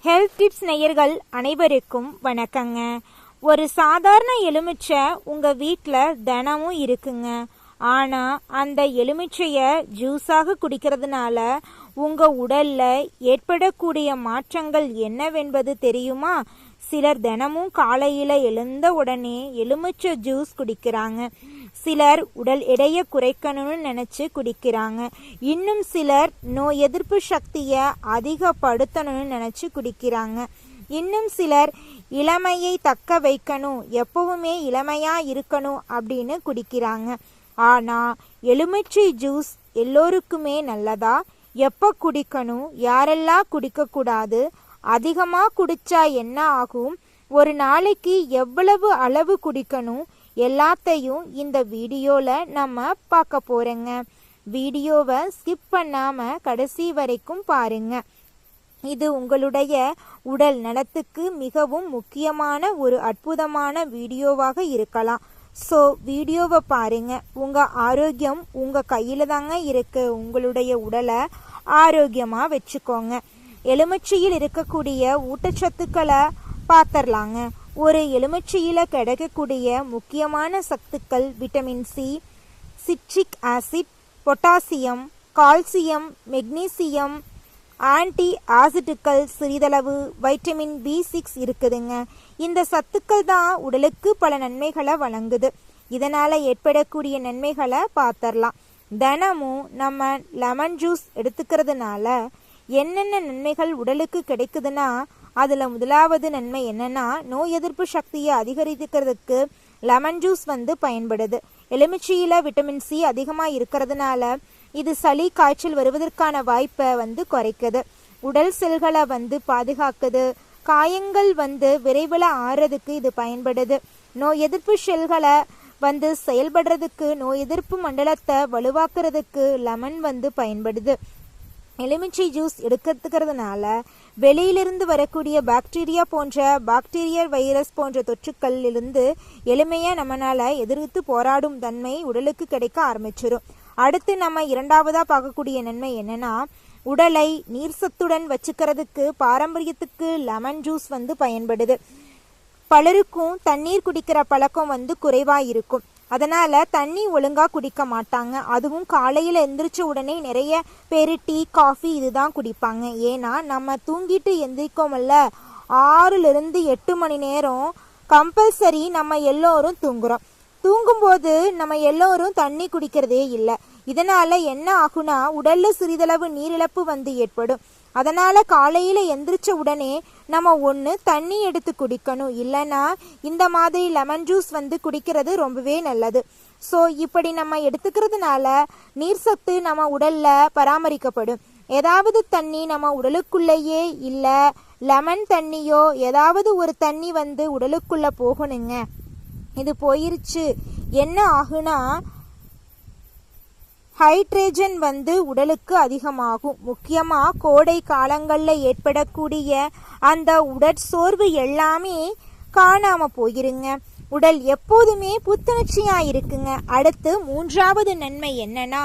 Health tips நேயர்கள் அனைவருக்கும் வணக்கங்க. ஒரு சாதாரண எலுமிச்சை உங்க வீட்டில் தினமும் இருக்குங்க. ஆனால் அந்த எலுமிச்சையை ஜூஸாக குடிக்கிறதுனால உங்க உடல்ல ஏற்படக்கூடிய மாற்றங்கள் என்னவென்பது தெரியுமா? சிலர் தினமும் காலையில் எழுந்த உடனே எலுமிச்சை ஜூஸ் குடிக்கிறாங்க. சிலர் உடல் எடையை குறைக்கணும்னு நினச்சி குடிக்கிறாங்க. இன்னும் சிலர் நோய் எதிர்ப்பு சக்தியை அதிகப்படுத்தணும்னு நினச்சி குடிக்கிறாங்க. இன்னும் சிலர் இளமையை தக்க வைக்கணும், எப்பவுமே இளமையாக இருக்கணும் அப்படின்னு குடிக்கிறாங்க. ஆனால் எலுமிச்சை ஜூஸ் எல்லோருக்குமே நல்லதா? எப்போ குடிக்கணும், யாரெல்லாம் குடிக்கக்கூடாது, அதிகமாக குடித்தா என்ன ஆகும், ஒரு நாளைக்கு எவ்வளவு அளவு குடிக்கணும், எல்லாத்தையும் இந்த வீடியோவில் நம்ம பார்க்க போகிறோங்க. வீடியோவை ஸ்கிப் பண்ணாமல் கடைசி வரைக்கும் பாருங்க. இது உங்களுடைய உடல் நலத்துக்கு மிகவும் முக்கியமான ஒரு அற்புதமான வீடியோவாக இருக்கலாம். ஸோ வீடியோவை பாருங்க. உங்கள் ஆரோக்கியம் உங்கள் கையில் தாங்க இருக்கு. உங்களுடைய உடலை ஆரோக்கியமாக வச்சுக்கோங்க. எலுமிச்சையில் இருக்கக்கூடிய ஊட்டச்சத்துக்களை பார்த்துடலாங்க. ஒரு எலுமிச்சையில் கிடைக்கக்கூடிய முக்கியமான சத்துக்கள் vitamin C, citric acid, potassium, calcium, magnesium, anti ஆசிட்டுக்கள், சிறிதளவு வைட்டமின் B6 இருக்குதுங்க. இந்த சத்துக்கள் தான் உடலுக்கு பல நன்மைகளை வழங்குது. இதனால் ஏற்படக்கூடிய நன்மைகளை பார்த்துடலாம். தினமும் நம்ம லெமன் ஜூஸ் எடுத்துக்கிறதுனால என்னென்ன நன்மைகள் உடலுக்கு கிடைக்குதுன்னா, அதில் முதலாவது நன்மை என்னன்னா, நோய் எதிர்ப்பு சக்தியை அதிகரிக்கிறதுக்கு லெமன் ஜூஸ் பயன்படுது. எலுமிச்சையில் விட்டமின் சி அதிகமாக இருக்கிறதுனால இது சளி காய்ச்சல் வருவதற்கான வாய்ப்பை குறைக்குது. உடல் செல்களை பாதுகாக்குது. காயங்கள் விரைவில் ஆறுறதுக்கு இது பயன்படுது. நோய் எதிர்ப்பு செல்களை செயல்படுறதுக்கு, நோய் எதிர்ப்பு மண்டலத்தை வலுவாக்குறதுக்கு லெமன் பயன்படுது. எலுமிச்சை ஜூஸ் எடுக்கிறதுனால வெளியிலிருந்து வரக்கூடிய பாக்டீரியா போன்ற பாக்டீரியல் வைரஸ் போன்ற தொற்றுக்களிலிருந்து எளிமையாக நம்மளால் எதிர்த்து போராடும் தன்மை உடலுக்கு கிடைக்க ஆரம்பிச்சிடும். அடுத்து நம்ம இரண்டாவதாக பார்க்கக்கூடிய நன்மை என்னன்னா, உடலை நீர் சத்துடன் வச்சுக்கிறதுக்கு பாரம்பரியத்துக்கு லெமன் ஜூஸ் பயன்படுது. பலருக்கும் தண்ணீர் குடிக்கிற பழக்கம் குறைவாக இருக்கும். அதனால் தண்ணி ஒழுங்காக குடிக்க மாட்டாங்க. அதுவும் காலையில் எந்திரிச்ச உடனே நிறைய பேர் டீ, காஃபி இதுதான் குடிப்பாங்க. ஏன்னா நம்ம தூங்கிட்டு எந்திரிக்கோமல்ல, 6லிருந்து 8 மணி நேரம் கம்பல்சரி நம்ம எல்லோரும் தூங்குறோம். தூங்கும்போது நம்ம எல்லோரும் தண்ணி குடிக்கிறதே இல்லை. இதனால் என்ன ஆகுனா, உடலில் சிறிதளவு நீரிழப்பு ஏற்படும். அதனால் காலையில் எந்திரிச்ச உடனே நம்ம ஒன்று தண்ணி எடுத்து குடிக்கணும். இல்லைன்னா இந்த மாதிரி லெமன் ஜூஸ் குடிக்கிறது ரொம்பவே நல்லது. ஸோ இப்படி நம்ம எடுத்துக்கிறதுனால நீர் சத்து நம்ம உடலில் பராமரிக்கப்படும். ஏதாவது தண்ணி நம்ம உடலுக்குள்ளேயே இல்லை, லெமன் தண்ணியோ ஏதாவது ஒரு தண்ணி உடலுக்குள்ளே போகணுங்க. இது போயிருச்சு என்ன ஆகுனா, ஹைட்ரேஜன் உடலுக்கு அதிகமாகும். முக்கியமாக கோடை காலங்களில் ஏற்படக்கூடிய அந்த உடற்சோர்வு எல்லாமே காணாமல் போயிருங்க. உடல் எப்போதுமே புத்துணர்ச்சியாக இருக்குங்க. அடுத்து மூன்றாவது நன்மை என்னன்னா,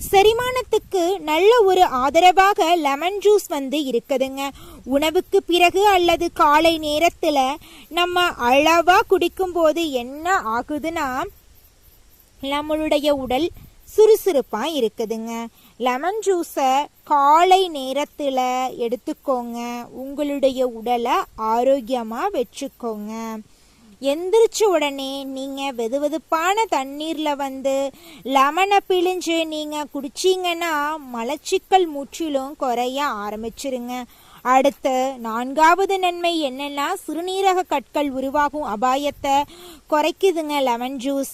செரிமானத்துக்கு நல்ல ஒரு ஆதரவாக லெமன் ஜூஸ் இருக்குதுங்க. உணவுக்கு பிறகு அல்லது காலை நேரத்தில் நம்ம அளவாக குடிக்கும்போது என்ன ஆகுதுன்னா, நம்மளுடைய உடல் சுறுசுறுப்பாக இருக்குதுங்க. லெமன் ஜூஸை காலை நேரத்தில் எடுத்துக்கோங்க. உங்களுடைய உடலை ஆரோக்கியமாக வச்சுக்கோங்க. எந்திரிச்ச உடனே நீங்கள் வெதுவெதுப்பான தண்ணீரில் லெமனை பிழிஞ்சு நீங்கள் குடிச்சிங்கன்னா மலச்சிக்கல் முற்றிலும் குறைய ஆரம்பிச்சிருங்க. அடுத்து நான்காவது நன்மை என்னன்னா, சிறுநீரக கற்கள் உருவாகும் அபாயத்தை குறைக்குதுங்க லெமன் ஜூஸ்.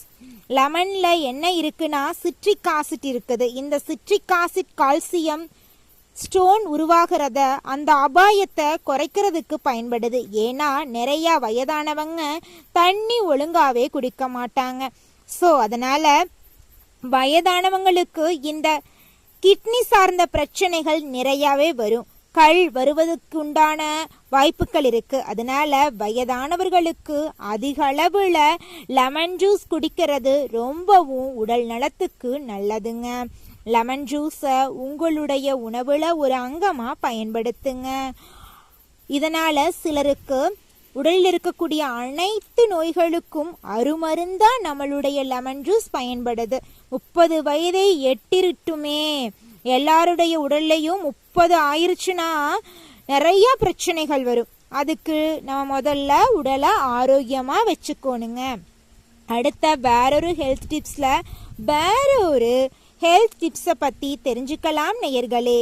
லெமனில் என்ன இருக்குன்னா, சிட்ரிக் ஆசிட் இருக்குது. இந்த சிட்ரிக் ஆசிட் கால்சியம் ஸ்டோன் உருவாகிறத அந்த அபாயத்தை குறைக்கிறதுக்கு பயன்படுது. ஏன்னா நிறைய வயதானவங்க தண்ணி ஒழுங்காவே குடிக்க மாட்டாங்க. ஸோ அதனால் வயதானவங்களுக்கு இந்த கிட்னி சார்ந்த பிரச்சனைகள் நிறையாவே வரும். கல் வருவதற்கு உண்டான வாய்ப்புகள் இருக்கு. அதனால வயதானவர்களுக்கு அதிக அளவுல லெமன் ஜூஸ் குடிக்கிறது ரொம்பவும் உடல் நலத்துக்கு நல்லதுங்க. லெமன் ஜூஸை உங்களுடைய உணவுல ஒரு அங்கமாக பயன்படுத்துங்க. இதனால சிலருக்கு உடலில் இருக்கக்கூடிய அனைத்து நோய்களுக்கும் அருமருந்தா நம்மளுடைய லெமன் ஜூஸ் பயன்படுது. 30 வயதை எட்டிருட்டுமே எல்லாருடைய உடல்லையும் 30 ஆயிருச்சுன்னா நிறைய பிரச்சனைகள் வரும். அதுக்கு நம்ம முதல்ல உடலை ஆரோக்கியமா வச்சுக்கோணுங்க. அடுத்த வேறொரு ஹெல்த் டிப்ஸ்ல வேறொரு ஹெல்த் டிப்ஸை பத்தி தெரிஞ்சுக்கலாம் நேயர்களே.